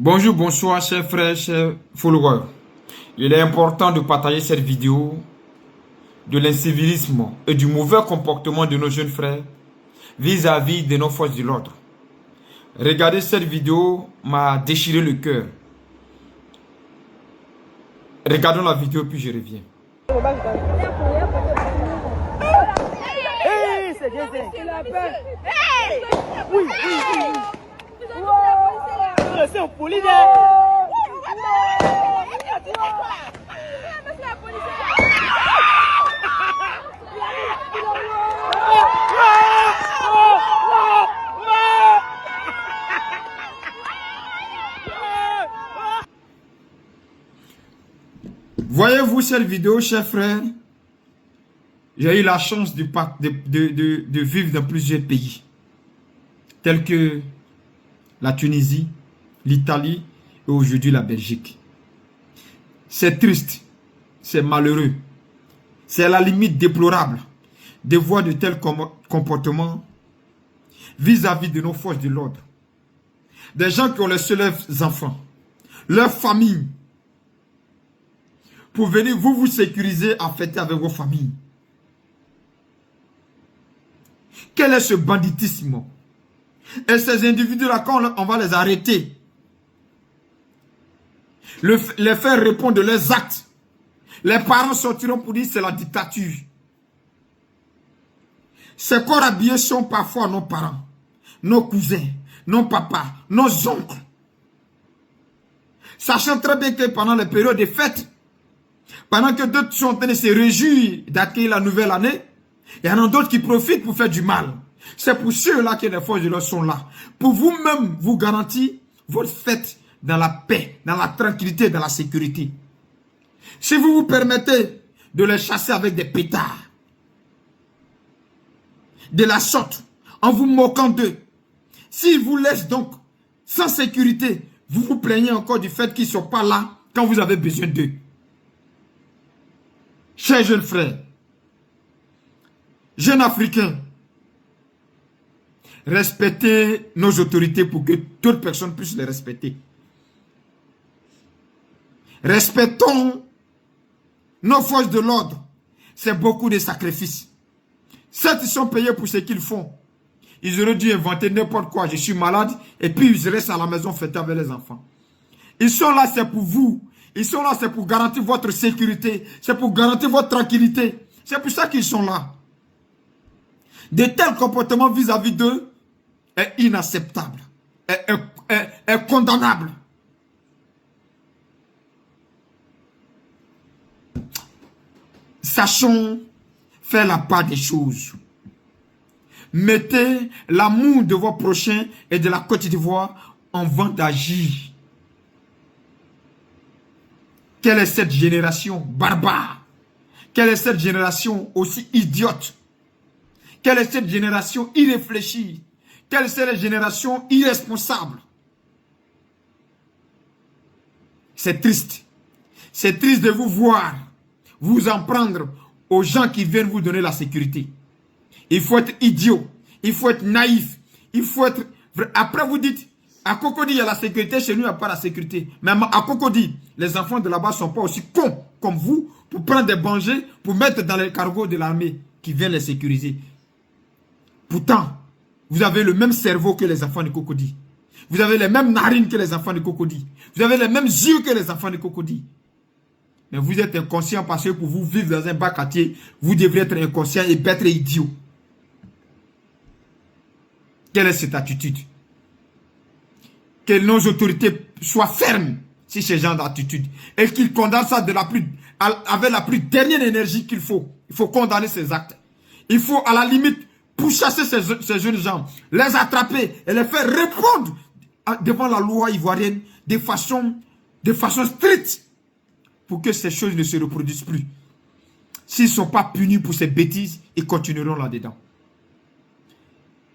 Bonjour, bonsoir, chers frères, chers followers. Il est important de partager cette vidéo de l'incivilisme et du mauvais comportement de nos jeunes frères vis-à-vis de nos forces de l'ordre. Regardez cette vidéo m'a déchiré le cœur. Regardons la vidéo puis je reviens. Hey, c'est bien, il a peur. Hey! Oui, oui, oui. C'est un police. Voyez-vous cette vidéo, chers frères? J'ai eu la chance de vivre dans plusieurs pays, tels que la Tunisie, l'Italie et aujourd'hui la Belgique. C'est triste, c'est malheureux, c'est à la limite déplorable de voir de tels comportements vis-à-vis de nos forces de l'ordre. Des gens qui ont les seuls enfants, leur famille, pour venir vous sécuriser à fêter avec vos familles. Quel est ce banditisme? Et ces individus-là, quand on va les arrêter, les faire répondre de leurs actes, les parents sortiront pour dire c'est la dictature. Ces corps habillés sont parfois nos parents, nos cousins, nos papas, nos oncles. Sachant très bien que pendant les périodes de fêtes, pendant que d'autres sont en train de se réjouir d'accueillir la nouvelle année, il y en a d'autres qui profitent pour faire du mal. C'est pour ceux-là que les forces de l'ordre sont là. Pour vous-même vous garantir votre fête dans la paix, dans la tranquillité, dans la sécurité. Si vous vous permettez de les chasser avec des pétards, de la sorte, en vous moquant d'eux, s'ils vous laissent donc sans sécurité, vous vous plaignez encore du fait qu'ils ne sont pas là quand vous avez besoin d'eux. Chers jeunes frères, jeunes Africains, respectez nos autorités pour que d'autres personnes puissent les respecter. Respectons nos forces de l'ordre. C'est beaucoup de sacrifices. Certes, ils sont payés pour ce qu'ils font. Ils auraient dû inventer n'importe quoi. Je suis malade et puis ils restent à la maison fêter avec les enfants. Ils sont là, c'est pour vous. Ils sont là, c'est pour garantir votre sécurité. C'est pour garantir votre tranquillité. C'est pour ça qu'ils sont là. De tels comportements vis-à-vis d'eux est inacceptable, est condamnable. Sachons faire la part des choses. Mettez l'amour de vos prochains et de la Côte d'Ivoire en vent d'agir. Quelle est cette génération barbare? Quelle est cette génération aussi idiote? Quelle est cette génération irréfléchie? Quelle est cette génération irresponsable? C'est triste. C'est triste de vous voir, vous en prendre aux gens qui viennent vous donner la sécurité. Il faut être idiot. Il faut être naïf. Il faut être... Après vous dites, à Cocody, il y a la sécurité, chez nous, il n'y a pas la sécurité. Mais à Cocody, les enfants de là-bas ne sont pas aussi cons comme vous pour prendre des dangers, pour mettre dans les cargos de l'armée qui viennent les sécuriser. Pourtant, vous avez le même cerveau que les enfants de Cocody. Vous avez les mêmes narines que les enfants de Cocody. Vous avez les mêmes yeux que les enfants de Cocody. Mais vous êtes inconscient parce que pour vous vivre dans un bas quartier, vous devrez être inconscient et être idiot. Quelle est cette attitude? Que nos autorités soient fermes sur ce genre d'attitude et qu'ils condamnent ça avec la plus dernière énergie qu'il faut. Il faut condamner ces actes. Il faut à la limite pour chasser ces jeunes gens, les attraper et les faire répondre devant la loi ivoirienne de façon stricte pour que ces choses ne se reproduisent plus. S'ils ne sont pas punis pour ces bêtises, ils continueront là-dedans.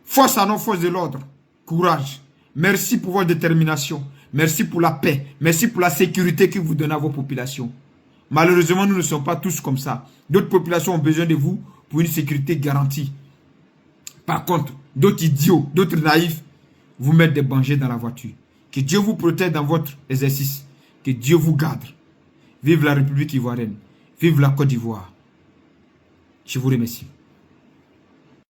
Force à nos forces de l'ordre. Courage. Merci pour votre détermination. Merci pour la paix. Merci pour la sécurité que vous donnez à vos populations. Malheureusement, nous ne sommes pas tous comme ça. D'autres populations ont besoin de vous pour une sécurité garantie. Par contre, d'autres idiots, d'autres naïfs, vous mettent des dangers dans la voiture. Que Dieu vous protège dans votre exercice. Que Dieu vous garde. Vive la République ivoirienne. Vive la Côte d'Ivoire. Je vous remercie.